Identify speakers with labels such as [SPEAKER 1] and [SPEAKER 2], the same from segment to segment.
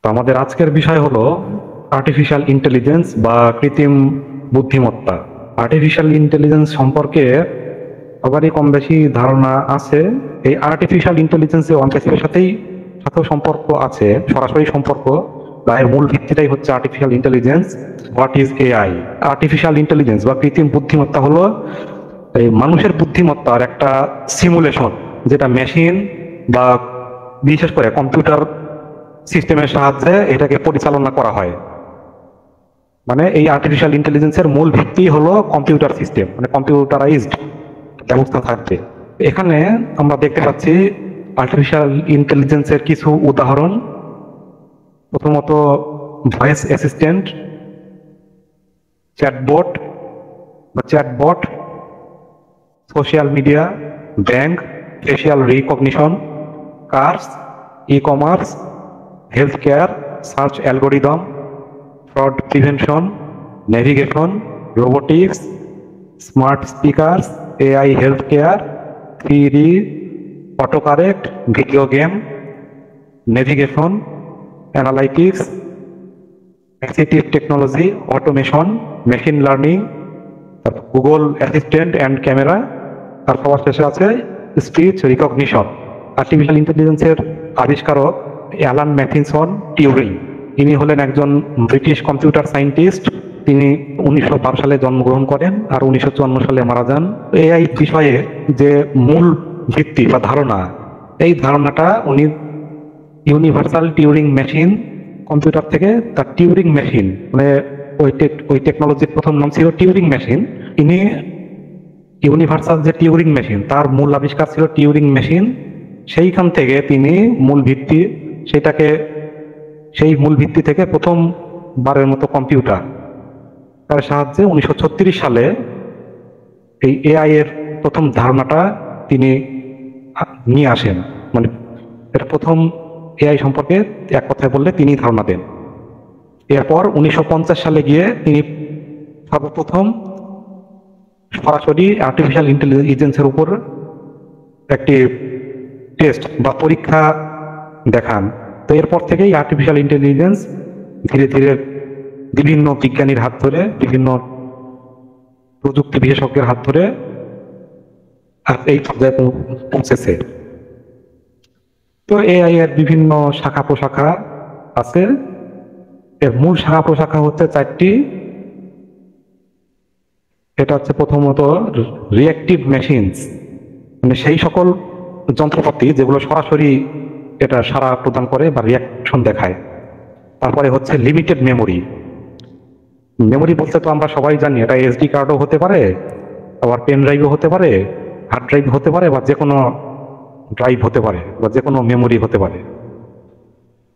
[SPEAKER 1] তো আমাদের আজকের বিষয় হলো আর্টিফিশিয়াল ইন্টেলিজেন্স বা কৃত্রিম বুদ্ধিমত্তা। আর্টিফিশিয়াল ইন্টেলিজেন্স সম্পর্কে সবারই কম বেশি ধারণা আছে। এই আর্টিফিশিয়াল ইন্টেলিজেন্সে অনেক কিছুর সাথেও সম্পর্ক আছে, সরাসরি সম্পর্ক বা এর মূল ভিত্তিটাই হচ্ছে artificial intelligence. What is AI? Artificial intelligence বা কৃত্রিম বুদ্ধিমত্তা হলো এই মানুষের বুদ্ধিমত্তার একটা সিমুলেশন, যেটা মেশিন বা বিশেষ করে কম্পিউটার সিস্টেমের সাহায্যে এটাকে পরিচালনা করা হয়। মানে এই আর্টিফিশিয়াল ইন্টেলিজেন্সের মূল ভিত্তি হলো কম্পিউটার সিস্টেম, মানে কম্পিউটারাইজড ব্যবস্থা থাকবে। এখানে আমরা দেখতে পাচ্ছি আর্টিফিশিয়াল ইন্টেলিজেন্সের কিছু উদাহরণ। প্রথমত voice assistant, chatbot, social media, bank, facial recognition, cars, e commerce, health care, search algorithm, fraud prevention, navigation, robotics, smart speakers, AI health care, three autocorrect, video game, navigation, analytics, assistive technology, automation, machine learning, Google assistant and camera, আর সবার শেষে আছে speech recognition. Artificial ইন্টেলিজেন্সের আবিষ্কারক Alan ম্যাথিনসন Turing, ইনি হলেন একজন British computer scientist. তিনি 1912 সালে জন্মগ্রহণ করেন আর 1954 সালে মারা যান। এআই বিষয়ে যে মূল ভিত্তি বা ধারণা, এই ধারণাটা উনি ইউনিভার্সাল টিউরিং মেশিন কম্পিউটার থেকে তার টিউরিং মেশিন, মানে ওই টেকনোলজির প্রথম নাম ছিল টিউরিং মেশিন। ইনি ইউনিভার্সাল যে টিউরিং মেশিন, তার মূল আবিষ্কার ছিল টিউরিং মেশিন। সেইখান থেকে তিনি মূল ভিত্তি, সেই মূল ভিত্তি থেকে প্রথমবারের মতো কম্পিউটার তার সাহায্যে 1936 সালে এই এআই এর প্রথম ধারণাটা তিনি নিয়ে আসেন। মানে এটা প্রথম এআই সম্পর্কে এক কথায় বললে তিনি ধারণা দেন। এরপর 1950 সালে গিয়ে তিনি সর্বপ্রথম সরাসরি আর্টিফিশিয়াল ইন্টেলিজেন্সের উপর একটি টেস্ট বা পরীক্ষা দেখান। তো এরপর থেকেই আর্টিফিশিয়াল ইন্টেলিজেন্স ধীরে ধীরে বিভিন্ন বিজ্ঞানীর হাত ধরে, বিভিন্ন প্রযুক্তি বিশেষজ্ঞের হাত ধরে এই পর্যায়ে পৌঁছেছে। তো এআই এর বিভিন্ন শাখা প্রশাখা আছে। এর মূল শাখা প্রশাখা হচ্ছে 4টি। এটা হচ্ছে প্রথমত রিঅ্যাক্টিভ মেশিনস, মানে সেই সকল যন্ত্রপাতি যেগুলো সরাসরি এটা সাড়া প্রদান করে বা রিয়াকশন দেখায়। তারপরে হচ্ছে লিমিটেড মেমোরি। মেমোরি বলতে তো আমরা সবাই জানি এটা এসডি কার্ডও হতে পারে, আবার পেন ড্রাইভও হতে পারে, হার্ড ড্রাইভ হতে পারে, বা যে কোনো ড্রাইভ হতে পারে, বা যে কোনো মেমোরি হতে পারে।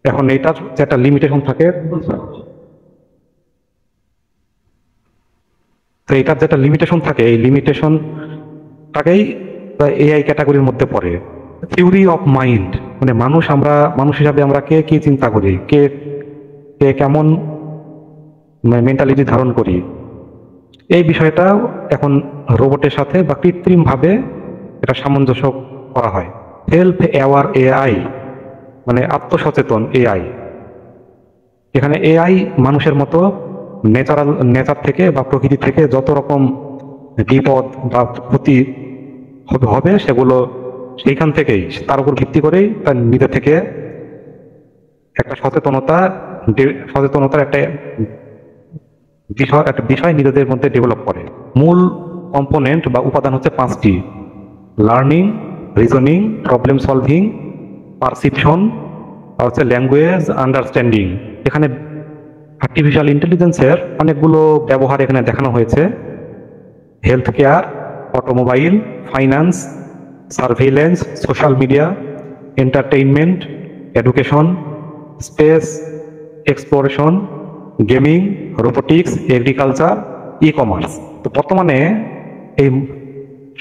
[SPEAKER 1] এখন এইটার যে একটা লিমিটেশন থাকে, তো এটার যেটা লিমিটেশন থাকে, এই লিমিটেশনটাকেই এআই ক্যাটাগরির মধ্যে পড়ে। থিওরি অফ মাইন্ড, মানে মানুষ হিসাবে আমরা কে কি চিন্তা করি, কে কে কেমন মেন্টালিটি ধারণ করি, এই বিষয়টা এখন রোবটের সাথে বা কৃত্রিম ভাবে এটা সামঞ্জস্য করা হয়। সেলফ অ্যাওয়ার এআই, মানে আত্মসচেতন এআই। এখানে এআই মানুষের মতো নেচার থেকে বা প্রকৃতি থেকে যত রকম বিপদ বা ক্ষতি হবে সেগুলো সেইখান থেকেই, তার উপর ভিত্তি করেই তার নিজে থেকে একটা সচেতনতার একটা বিষয় নিজেদের মধ্যে ডেভেলপ করে। মূল কম্পোনেন্ট বা উপাদান হচ্ছে 5টি: লার্নিং, রিজনিং, প্রবলেম সলভিং, পারসিপশন, আর হচ্ছে ল্যাঙ্গুয়েজ আন্ডারস্ট্যান্ডিং। এখানে আর্টিফিশিয়াল ইন্টেলিজেন্সের অনেকগুলো ব্যবহার এখানে দেখানো হয়েছে: health care, automobile, finance, surveillance, social media, entertainment, education, space exploration, gaming, robotics, agriculture, e commerce. তো বর্তমানে এই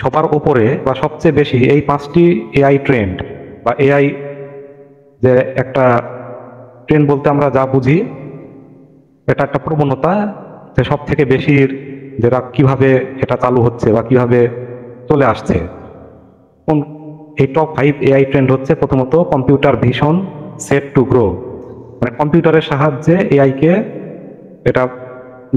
[SPEAKER 1] সবার উপরে বা সবচেয়ে বেশি এই 5টি এআই ট্রেন্ড বা এআই যে একটা ট্রেন্ড বলতে আমরা যা বুঝি, এটা একটা প্রবণতা যে সব থেকে বেশি যেটা কিভাবে এটা চালু হচ্ছে বা কিভাবে চলে আসছে। এই টপ 5 এআই ট্রেন্ড হচ্ছে প্রথমত computer vision set to grow. মানে কম্পিউটারের সাহায্যে এআই কে এটা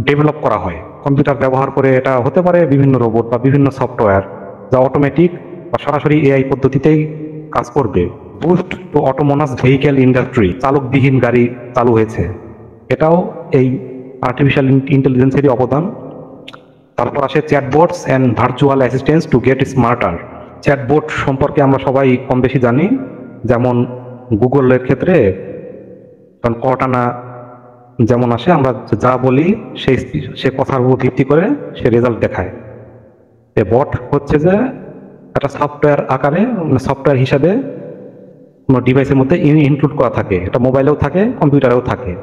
[SPEAKER 1] ডেভেলপ করা হয়। কম্পিউটার ব্যবহার করে এটা হতে পারে বিভিন্ন রোবট বা বিভিন্ন সফটওয়্যার যা অটোমেটিক বা সরাসরি এআই পদ্ধতিতেই কাজ করবে। Boost to autonomous vehicle industry, চালকবিহীন গাড়ি চালু হয়েছে, এটাও এই আর্টিফিশিয়াল ইন্টেলিজেন্সেরই অবদান। তারপর আসে chatbots and virtual assistants to get smarter. Chatbot সম্পর্কে আমরা সবাই কম বেশি জানি, যেমন গুগলের ক্ষেত্রে কর্টানা যেমন আসে, আমরা যা বলি সে কথার উপর ভিত্তি করে সে রেজাল্ট দেখায়। এ বট হচ্ছে যে একটা সফটওয়্যার আকারে, সফটওয়্যার হিসাবে কোনো ডিভাইসের মধ্যে ইনক্লুড করা থাকে, এটা মোবাইলেও থাকে, কম্পিউটারেও থাকে।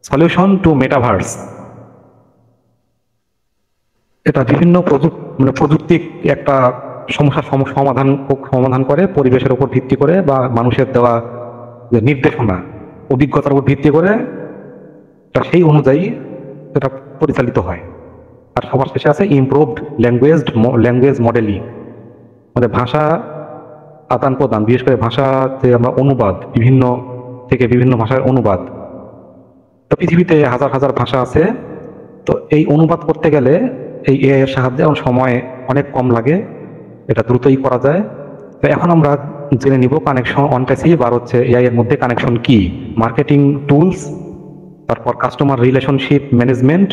[SPEAKER 1] সলিউশন টু মেটাভার্স, এটা বিভিন্ন প্রযুক্তিক একটা সমস্যার সমাধান করে পরিবেশের উপর ভিত্তি করে বা মানুষের দেওয়া যে নির্দেশনা অভিজ্ঞতার উপর ভিত্তি করে সেই অনুযায়ী এটা পরিচালিত হয়। আর সবার শেষে আছে ইমপ্রুভড ল্যাঙ্গুয়েজ মডেলিং, মানে ভাষা আদান প্রদান, বিশেষ করে ভাষাতে আমরা অনুবাদ, বিভিন্ন ভাষার অনুবাদ। তো পৃথিবীতে হাজার হাজার ভাষা আছে, তো এই অনুবাদ করতে গেলে এই এআই এর সাহায্যে সময় অনেক কম লাগে, এটা দ্রুতই করা যায়। তো এখন আমরা জেনে নিব কানেকশন অন প্যাসিভ আর হচ্ছে এআই এর মধ্যে কানেকশন কি। মার্কেটিং টুলস, তারপর কাস্টমার রিলেশনশিপ ম্যানেজমেন্ট,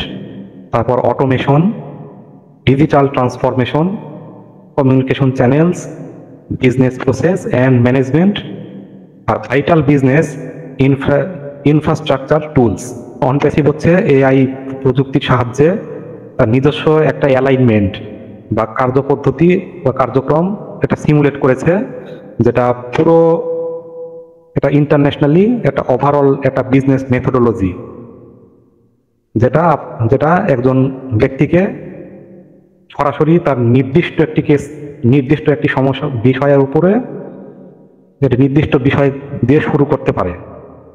[SPEAKER 1] তারপর automation, digital transformation, communication channels, business process and management, আর vital business infrastructure tools. On passive হচ্ছে এআই প্রযুক্তির সাহায্যে তার নিজস্ব একটা অ্যালাইনমেন্ট বা কার্যপদ্ধতি বা কার্যক্রম এটা সিমুলেট করেছে, যেটা পুরো এটা ইন্টারন্যাশনালি একটা ওভারঅল একটা বিজনেস মেথোডোলজি, যেটা একজন ব্যক্তিকে সরাসরি তার নির্দিষ্ট একটি বিষয়ের উপরে যেটা নির্দিষ্ট বিষয় দিয়ে শুরু করতে পারে।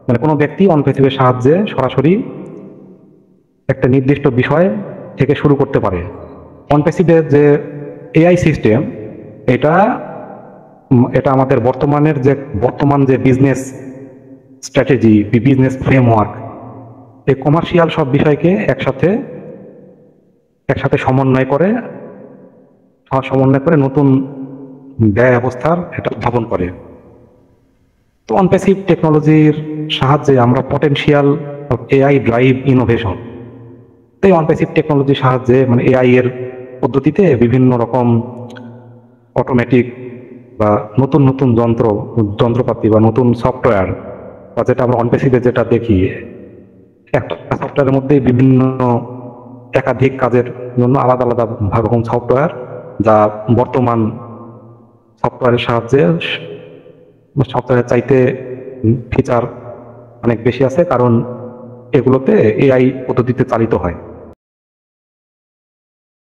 [SPEAKER 1] মানে কোনো ব্যক্তি অন প্যাসিভের সাহায্যে সরাসরি একটা নির্দিষ্ট বিষয় থেকে শুরু করতে পারে। অন প্যাসিভের যে এআই সিস্টেম, এটা আমাদের বর্তমান যে বিজনেস স্ট্র্যাটেজি, বিজনেস ফ্রেমওয়ার্ক, এই কমার্শিয়াল সব বিষয়কে একসাথে সমন্বয় করে নতুন ব্যয় ব্যবস্থার এটা উদ্ভাবন করে। তো অন প্যাসিভ টেকনোলজির সাহায্যে আমরা পটেনশিয়াল এআই ড্রাইভ ইনোভেশন, এই অন প্যাসিভ টেকনোলজির সাহায্যে মানে এআই এর পদ্ধতিতে বিভিন্ন রকম অটোমেটিক বা নতুন নতুন যন্ত্রপাতি বা নতুন সফটওয়্যার, বা যেটা আমরা অন প্যাসিভে যেটা দেখি, একটা সফটওয়্যারের মধ্যে বিভিন্ন একাধিক কাজের জন্য আলাদা আলাদা রকম সফটওয়্যার, যা বর্তমান সফটওয়্যারের সাহায্যে সফটওয়্যারের চাইতে ফিচার অনেক বেশি আছে, কারণ এগুলোতে এআই পদ্ধতিতে চালিত হয়।